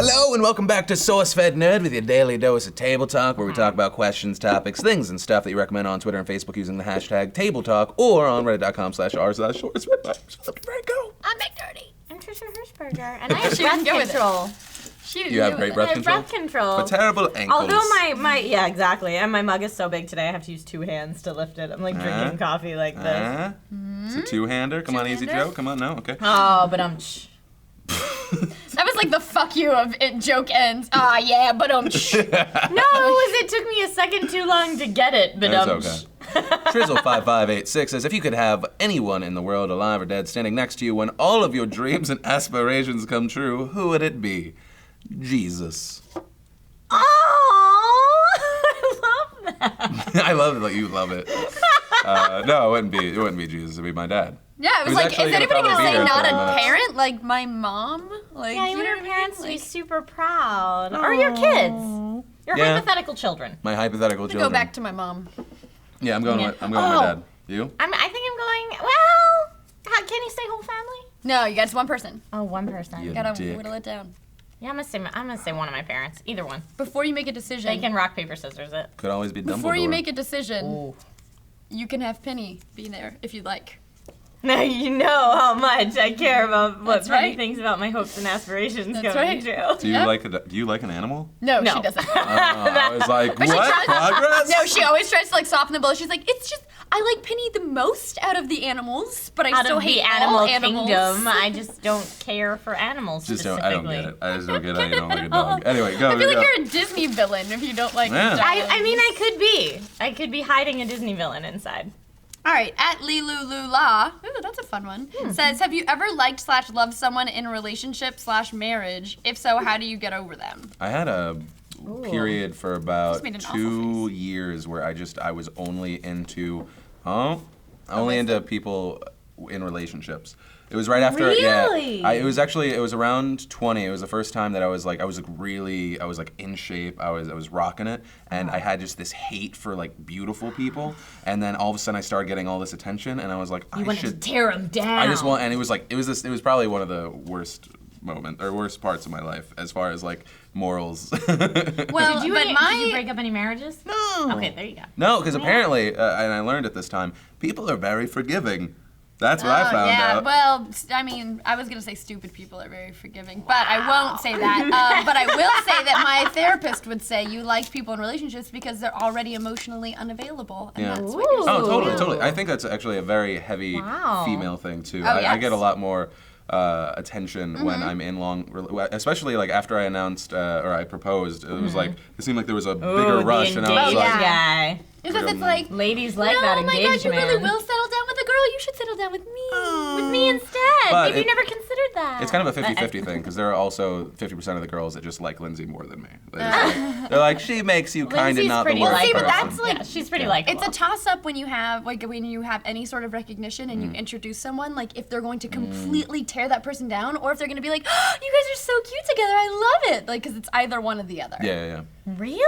Hello and welcome back to SourceFedNerd with your daily dose of table talk, where we talk about questions, topics, things, and stuff that you recommend on Twitter and Facebook using the hashtag tabletalk or on reddit.com/r/SourceFed. Papa Defranco. I'm McDirty. I'm Trisha Hirschberger, and I have breath control. You have great breath control? Breath control. But terrible ankles. Although yeah, exactly. And my mug is so big today, I have to use two hands to lift it. I'm like drinking coffee like this. It's a two-hander. Come on, easy Joe. Come on, no, okay. Oh, but That was like the fuck you of it joke ends. Ah, yeah, but No, it took me a second too long to get it, but That's okay. Trizzle5586 says, if you could have anyone in the world, alive or dead, standing next to you when all of your dreams and aspirations come true, who would it be? Jesus. Oh, I love that. I love it that you love it. No, it wouldn't be Jesus. It'd be my dad. Yeah, it was like, is anybody gonna say not a parent? Like my mom? Like, yeah, you want your parents to be super proud. Or your kids. Your hypothetical children. My hypothetical children. Go back to my mom. Yeah, I'm going with my dad. You? I think I'm going, well, can you say whole family? No, you got just one person. Oh, one person. You gotta whittle it down. Yeah, I'm gonna say one of my parents. Either one. Before you make a decision. They can rock, paper, scissors it. Could always be Dumbledore. Before you make a decision, you can have Penny be there if you'd like. Now you know how much I care about what Penny thinks about my hopes and aspirations going true. Do you like an animal? No, she doesn't. I was like, what? Progress? No, she always tries to like soften the blow. She's like, it's just, I like Penny the most out of the animals, but I still hate all animals. Kingdom, I just don't care for animals specifically. I don't get it. I just don't get it. You don't like a dog. Anyway, go. I feel like you're a Disney villain if you don't like dogs. I mean, I could be. I could be hiding a Disney villain inside. All right, at Lilulula, ooh, that's a fun one, says, have you ever liked / loved someone in a relationship / marriage? If so, how do you get over them? I had a period for about 2 years where I was only into, people in relationships. It was right after, it was around 20. It was the first time that I was in shape. I was rocking it, and I had just this hate for like beautiful people. And then all of a sudden I started getting all this attention, and I was like, I should tear them down. I just want, and it was probably one of the worst parts of my life as far as like morals. Well, did you break up any marriages? No. Okay, there you go. No, because apparently, and I learned at this time, people are very forgiving. That's what I found out. Well, I mean, I was going to say stupid people are very forgiving, but I won't say that. But I will say that my therapist would say you like people in relationships because they're already emotionally unavailable. And that's what you're saying. Totally. I think that's actually a very heavy female thing, too. I get a lot more attention when I'm in especially like after I announced or I proposed. It was like, it seemed like there was a bigger rush, and I was like, because it's like, ladies like that engagement. Oh my God, you really will settle down with a girl. You should settle down with me. With me instead. But you never considered that. It's kind of a 50-50 thing, because there are also 50% of the girls that just like Lindsay more than me. They're like, she makes you kind of not the worst person. But that's like, she's pretty likable. It's a toss-up when you have any sort of recognition and you introduce someone, like if they're going to completely tear that person down, or if they're going to be like, oh, you guys are so cute together, I love it. Like, because it's either one or the other. Yeah. Really?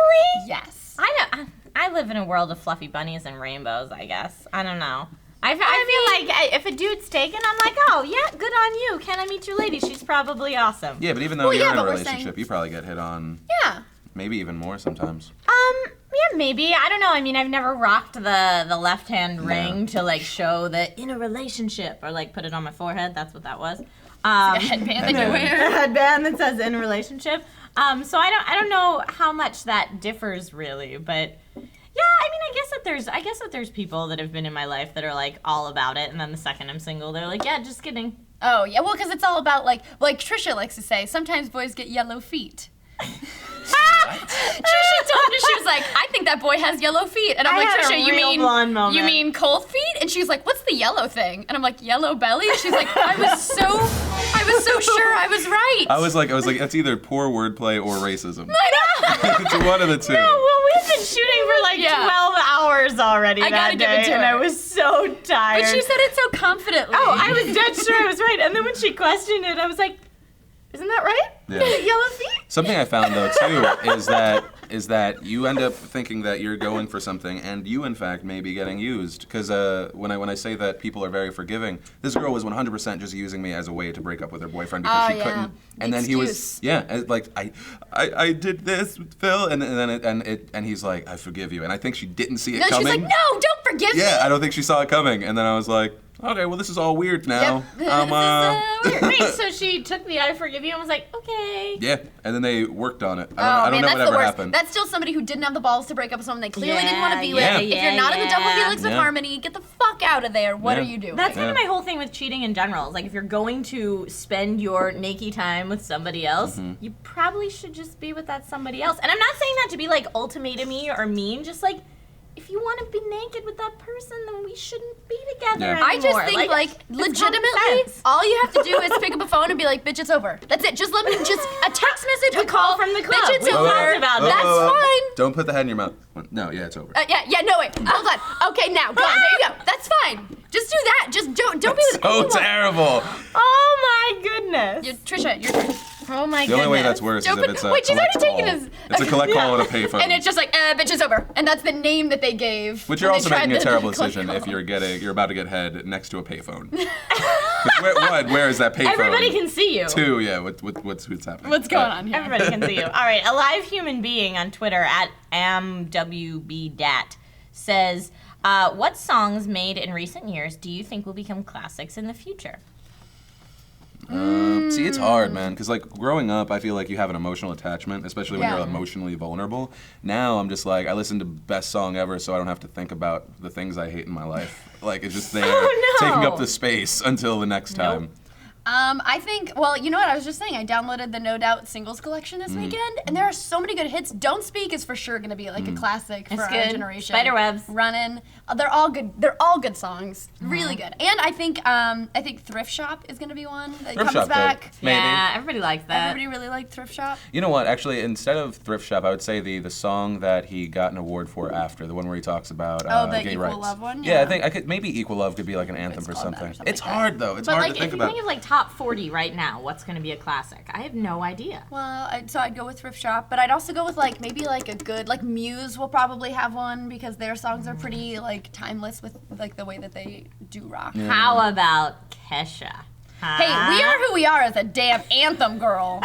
Yes. I live in a world of fluffy bunnies and rainbows, I guess. I don't know. I feel like if a dude's taken, I'm like, oh, yeah, good on you. Can I meet your lady? She's probably awesome. Yeah, but even though you're in a relationship, you probably get hit on. Yeah. Maybe even more sometimes. Yeah, maybe. I don't know. I mean, I've never rocked the left-hand ring to, like, show that in a relationship, or, like, put it on my forehead. That's what that was. It's like a headband that you wear. A headband that says in a relationship. So I don't know how much that differs, really, but... Yeah, I mean, I guess that there's people that have been in my life that are like all about it, and then the second I'm single, they're like, yeah, just kidding. Oh yeah, well, because it's all about like Trisha likes to say, sometimes boys get yellow feet. Trisha told me, she was like, I think that boy has yellow feet, and I'm like, Trisha, you mean cold feet? And she was like, what's the yellow thing? And I'm like, yellow belly? And she's like, I was so sure I was right. I was like, that's either poor wordplay or racism. I know. It's one of the two. No, well, we've been shooting for like 12 hours already that day, and I was so tired. But she said it so confidently. Oh, I was dead sure I was right, and then when she questioned it, I was like, isn't that right? Yeah. Yellow feet? Something I found though too is that is that you end up thinking that you're going for something, and you, in fact, may be getting used. Because when I say that people are very forgiving, this girl was 100% just using me as a way to break up with her boyfriend because she couldn't. And then he was, like, I did this with Phil, and he's like, I forgive you. And I think she didn't see it coming. She's like, no, don't forgive me. Yeah, I don't think she saw it coming. And then I was like, okay, well, this is all weird now. Yep. Wait, so she took the I forgive you and was like, okay. Yeah, and then they worked on it. I don't know that's whatever the worst. happened. That's still somebody who didn't have the balls to break up with someone they clearly didn't want to be with. If you're not in the double helix of harmony, get the fuck out of there. What are you doing? That's kind of my whole thing with cheating in general. Like, if you're going to spend your naked time with somebody else, you probably should just be with that somebody else. And I'm not saying that to be like ultimatum-y or mean, just like, if you want to be naked with that person, then we shouldn't be together anymore. I just think, like legitimately, all you have to do is pick up a phone and be like, bitch, it's over. That's it. Just let me, just a text message, a call from the club. Bitch, it's over. About That's fine. Don't put the head in your mouth. No, yeah, it's over. No, wait. Hold on. Okay, now, go. There you go. That's fine. Just do that. Just don't be with anyone. So terrible. Oh my goodness. Trisha, you're... Oh my goodness. The only way that's worse is if it's a wait, she's already collect taken call. his... It's a collect call and a payphone. And it's just like, bitch, it's over. And that's the name that they gave. But you're also making a terrible decision if you're about to get head next to a payphone. Where is that payphone? Everybody can see you. Two, yeah. What's happening? What's going on here? Everybody can see you. All right, a live human being on Twitter at amwbdat says, what songs made in recent years do you think will become classics in the future? See, it's hard, man, because like growing up, I feel like you have an emotional attachment, especially when you're emotionally vulnerable. Now I'm just like, I listen to best song ever, so I don't have to think about the things I hate in my life. Like it's just there, taking up the space until the next time. I think, well, you know what, I was just saying, I downloaded the No Doubt singles collection this weekend, and there are so many good hits. Don't Speak is for sure going to be like a classic for our generation. Spiderwebs. Runnin'. They're all good. They're all good songs. Really good. And I think Thrift Shop is going to be one that Thrift comes Shop, back. Maybe. Yeah, everybody likes that. Everybody really liked Thrift Shop. You know what? Actually, instead of Thrift Shop, I would say the song that he got an award for after, the one where he talks about the gay Equal rights. Love one? Yeah, I think maybe Equal Love could be like an anthem for something. It's hard though. It's hard to think about. But like, if you think of like top 40 right now, what's going to be a classic? I have no idea. Well, so I'd go with Thrift Shop, but I'd also go with like maybe like a good, like Muse will probably have one because their songs are pretty like timeless with like the way that they do rock. Yeah. How about Kesha? Huh? Hey, We Are Who We Are is a damn anthem, girl.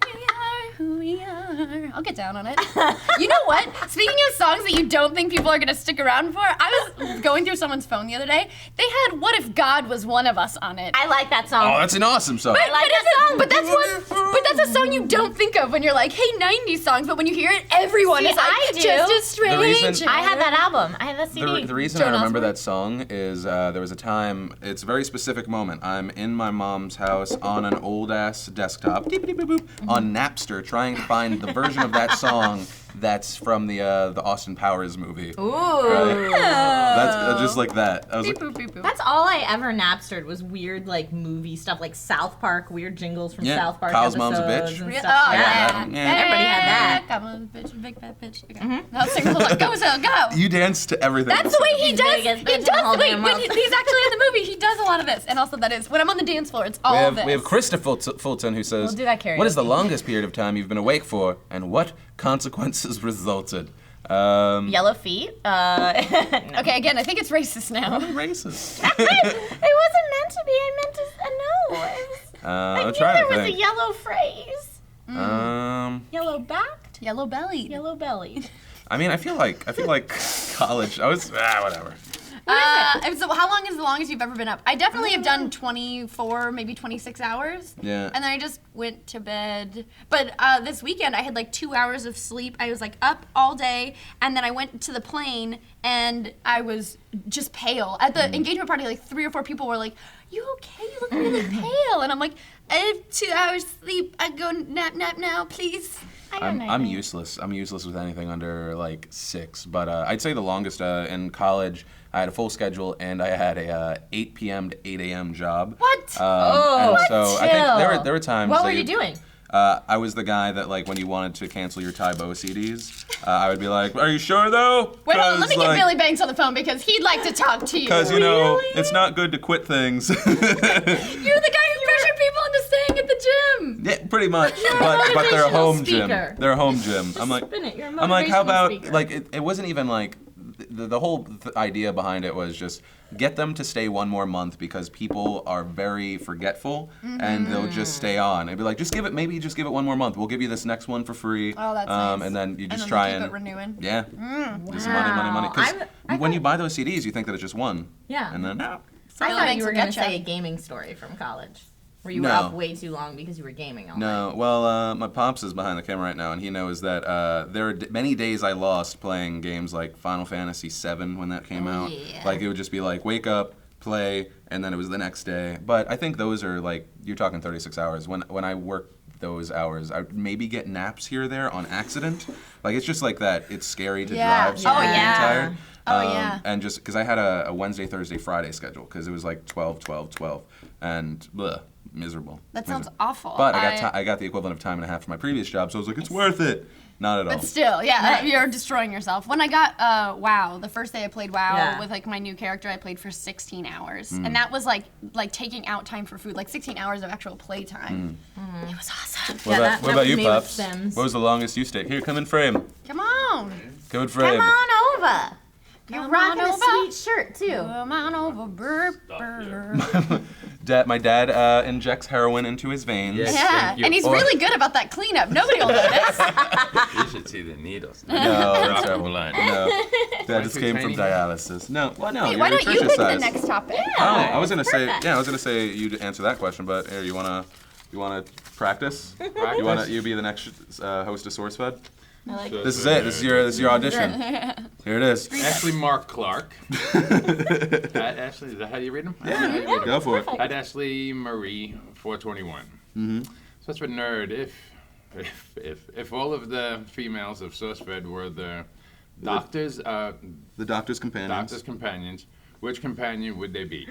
We are who we are. I'll get down on it. You know what? Speaking of songs that you don't think people are going to stick around for, I was going through someone's phone the other day. They had What If God Was One of Us on it. I like that song. Oh, that's an awesome song. I like that song. But that's a song you don't think of when you're like, hey, 90s songs, but when you hear it, everyone is like, I do. just a stranger. I had that album. I had that CD. The reason I remember that song is there was a time, it's a very specific moment. I'm in my mom's house on an old ass desktop, on Napster, trying to find the version of that song that's from the Austin Powers movie. Ooh. Right? That's just like that. I was like, That's all I ever Napstered was weird like movie stuff, like South Park, weird jingles from South Park Kyle's episodes mom's a bitch. and Oh, stuff. yeah. Everybody had that. Kyle's mom's a bitch, big fat bitch. Okay. Now sing the like, go, so go. you dance to everything. That's the way he He's does. big as He bitch and does. holding Wait, him when up. he's actually in the movie, he does a lot of this. And also that is, when I'm on the dance floor, it's all we this. have Krista Fulton who says, We'll do that karaoke. what is the longest period of time you've been awake for, and what consequences resulted? Yellow feet. No. Okay, again, I think it's racist now. Racist. It wasn't meant to be. I meant to. No. It was, I I'm knew trying there to was think. a yellow phrase. Yellow backed. Yellow bellied. Yellow bellied. I mean, I feel like college. I was whatever. So how long is the longest you've ever been up? I definitely have done 24, maybe 26 hours. Yeah. And then I just went to bed. But this weekend I had like 2 hours of sleep. I was like up all day, and then I went to the plane, and I was just pale. At the engagement party, like 3 or 4 people were like, "You okay? You look really pale." And I'm like, "I have 2 hours sleep. I go nap now, please." I'm useless. I'm useless with anything under like 6. But I'd say the longest in college, I had a full schedule and I had a 8 p.m. to 8 a.m. job. What? And so I think there were times. What were you doing? I was the guy that like when you wanted to cancel your Tybo CDs, I would be like, "Are you sure though?" Wait, hold on, let me get Billy Banks on the phone because he'd like to talk to you. Because you know it's not good to quit things. You're the guy who pressured people into staying at the gym. Yeah, Pretty much, but they're a home gym. speaker. They're a home gym. I'm like, Spin it. You're a I'm like, how motivational about speaker. like it wasn't even like the whole idea behind it was just get them to stay one more month because people are very forgetful and they'll just stay on. I'd be like, just give it one more month. We'll give you this next one for free. Oh, that's nice. And then you just then try keep and it renewing. Yeah. Just money. Because when you buy those CDs, you think that it's just one. Yeah. And then I Really thought makes you were it going to getcha. say a gaming story from college, where you were No. up way too long because you were gaming all night. No, well, my pops is behind the camera right now, and he knows that there are many days I lost playing games like Final Fantasy VII when that came out. yeah. Like, it would just be like, wake up, play, and then it was the next day. But I think those are like, you're talking 36 hours. When I work those hours, I maybe get naps here or there on accident. Like, it's just like that. It's scary to drive, so Oh, I'm yeah. tired. Oh, yeah. And just because I had a Wednesday, Thursday, Friday schedule, because it was like 12, 12, 12, and bleh, miserable. That sounds Miserable. awful. But I got the equivalent of time and a half for my previous job, so I was like, it's worth it. Not at all. But still, yeah, you're destroying yourself. When I got WoW, the first day I played WoW Yeah. with like my new character, I played for 16 hours, and that was like taking out time for food, like 16 hours of actual play time. It was awesome. What that about was you, me with Pops? Sims. What was the longest you stayed? Here, come in frame. Come on, Come in frame. Come on over. You're Come rocking on a over. sweet shirt, too. come on over, burp. My dad injects heroin into his veins. Yes. Yeah, Thank you. and he's really good about that cleanup. Nobody will notice. You should see the needles. No, that's Drop terrible. the line. No, that just too came from tiny? dialysis. No, well, no, Wait, you're why don't you nutritious pick the size. next topic? Oh, I was gonna Perfect. say you to answer that question, but here, you wanna practice? Practice? You be the next host of SourceFed? I like So- This is it. This is your audition. Here it is. Ashley Mark Clark. Ashley, is that how you read them? Yeah. Go for it. At Ashley Marie 421. Mm-hmm. So that's for nerd. If all of the females of SourceFed were the doctors, The doctor's companions. doctor's companions, which companion would they be?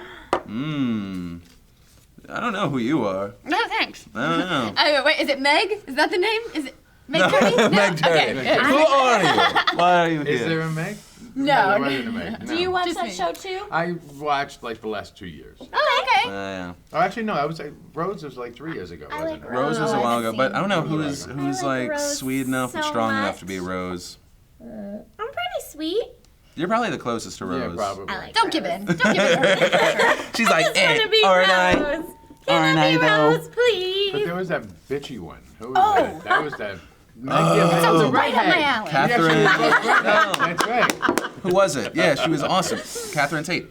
I don't know who you are. No, thanks. I don't know. Wait, is it Meg? Is that the name? Is it Meg No, Turny? No? Meg Turny. Okay. Who are you? Why are you here? Is there a Meg? No. There wasn't a Meg. Do you watch Just that me. show, too? I watched like the last 2 years. Oh, okay. Yeah. Oh, actually, no. I was Rose was like 3 years ago, wasn't it? Rose was a Oh, while I've ago, but I don't know who's I like like Rose sweet enough and so strong enough much. to be Rose. I'm pretty sweet. You're probably the closest to Rose. Yeah, probably. I like Don't give in. Don't give in. She's like, I want to be aren't I? Rose. Can I be Rose, please? But there was that bitchy one. Who was Oh. that? That was that. That Sounds right up my alley. Catherine. That's right. Who was it? Yeah, she was awesome. Catherine Tate.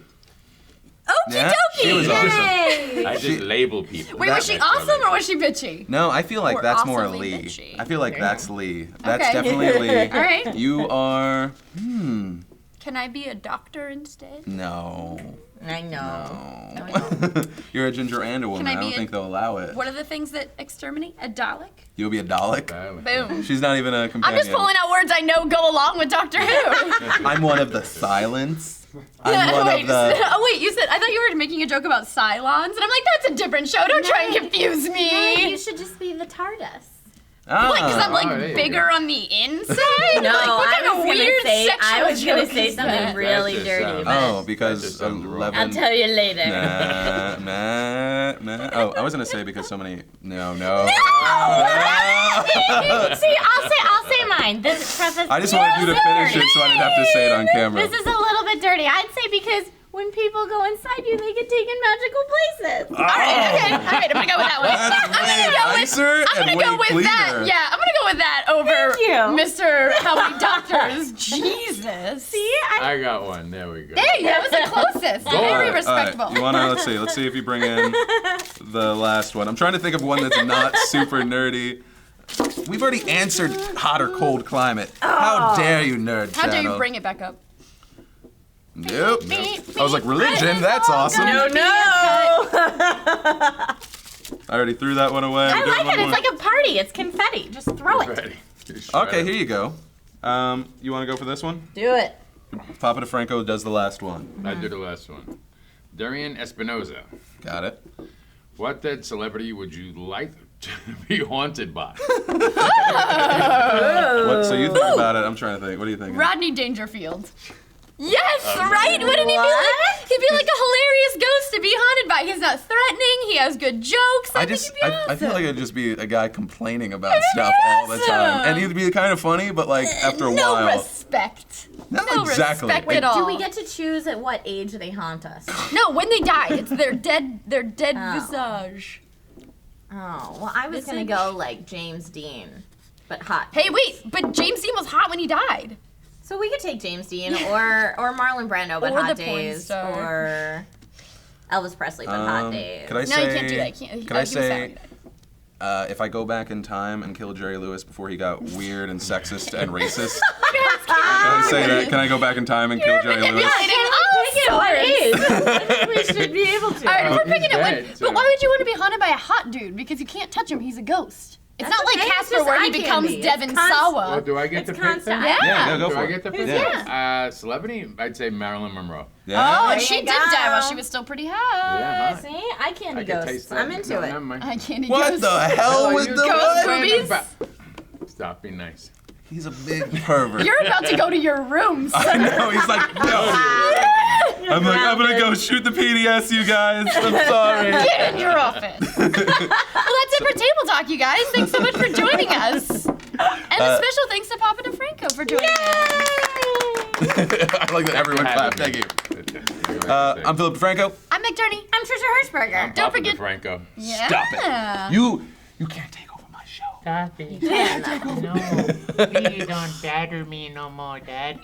Okie Yeah, she was dokie. awesome. Yay! I just label people. Wait, was she awesome or was she bitchy? No, I feel like Or that's more awesomely Lee. bitchy. I feel like There you that's Lee. That's Okay. definitely Lee. All right. You are. Can I be a doctor instead? No. I know. No. You're a ginger and a woman. I I be don't a- think they'll allow it. What are the things that exterminate? A Dalek? You'll be a Dalek. Boom. She's not even a I'm companion. just pulling out words I know go along with Doctor Who. I'm one of the silence. I'm one wait, of the. oh wait, you said I thought you were making a joke about Cylons, and I'm like, that's a different show. Don't try and confuse me. You should just be the TARDIS. Ah. Like, because I'm like Oh, there you bigger go. on the inside. No, like, what kind of weird I was sexual gonna joke say is something that? really That just dirty. sounds- But Oh, That because just sounds wrong. 11. I'll tell you later. Nah. Oh, I was gonna say because so many. No. See, I'll say mine. This preface. I just wanted you to finish it so I didn't have to say it on camera. This is a little bit dirty. I'd say because when people go inside you, they get taken magical places. All right, I'm gonna go with that one. I'm gonna go with that. Yeah, I'm gonna go with that over Thank you. Mr. How Many Doctors. Jesus. See, I got one. There we go. Hey, that was the closest. Very respectable. You wanna let's see if you bring in the last one. I'm trying to think of one that's not super nerdy. We've already answered hot or cold climate. How dare you, nerd How dare channel? you bring it back up? Nope. I was like, religion, that's awesome. no. I already threw that one away. I We're doing like one it. It's more. like a party. It's confetti. Just throw it. Ready. Okay, here you go. You wanna go for this one? Do it. Papa Defranco does the last one. I do the last one. Darian Espinoza. Got it. What dead celebrity would you like to be haunted by? What, so you think about it. I'm trying to think. What do you think? Rodney Dangerfield. Yes, right? Wouldn't he be like? He'd be like a hilarious ghost to be haunted by. He's not threatening. He has good jokes. I think he'd be awesome. I feel like it'd just be a guy complaining about stuff all the time, and he'd be kind of funny, but like after a while, no respect. No, exactly. Respect Wait, at all. do we get to choose at what age they haunt us? No, when they die. It's their dead visage. Oh, well, I was gonna go like James Dean, but hot. Hey, wait, but James Dean was hot when he died. So we could take James Dean or Marlon Brando, but Or hot the porn days, star. or Elvis Presley, but hot days. Could I No, say, you can't do that. Can I say, if I go back in time and kill Jerry Lewis before he got weird and sexist and racist, can I say that? Can I go back in time and kill Jerry Lewis? What age? I think we should be able to. All right, if we're picking dead, it, so- but why would you want to be haunted by a hot dude? Because you can't touch him. He's a ghost. It's That's not like okay, it's Casper just where he eye becomes candy. Devin It's constant. Well, Sawa. do I get It's to pick constant. then? Yeah, go Do for I it. get to pick? Yeah. Celebrity? I'd say Marilyn Monroe. Yeah. Oh, There and she you did go. die while she was still pretty hot. Yeah, hot. See, eye candy I can ghosts. taste that. I'm into No, it. never mind. I can't What ghost. the hell was you the Ghost what? boobies? Stop being nice. He's a big pervert. You're about to go to your room, I son. know. He's like, no. I'm like, I'm gonna go shoot the PDS, you guys. I'm sorry. Get in your office. Well, that's it for Table Talk, you guys. Thanks so much for joining us. And a special thanks to Papa Defranco for joining us. I like that everyone clapped. Thank you. I'm Philip DeFranco. I'm McDurney. I'm Trisha Hirschberger. Don't forget- Franco. Yeah. Stop it. You can't take over my show. Stop it. No, please don't batter me no more, Dad.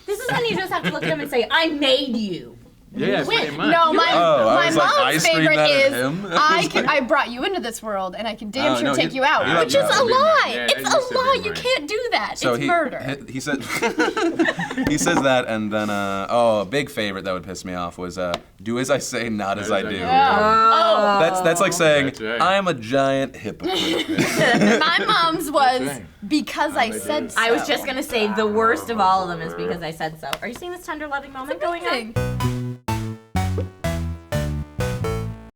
This is when you just have to look at him and say, "I made you." Yeah, pretty much. No, my I was like, mom's I screamed favorite that at is him. I brought you into this world and I can damn Oh, sure no, take he- you out, yeah, which yeah. is a lie. Yeah, It's it used a to be lie. You mine. can't do that. So it's murder. He said he says that, and then a big favorite that would piss me off was do as I say, not as I do. Oh. That's like saying That's right. I am a giant hypocrite. My mom's was right. because I said so. I was just gonna say the worst of all of them is because I said so. Are you seeing this tender loving moment going on? Amazing.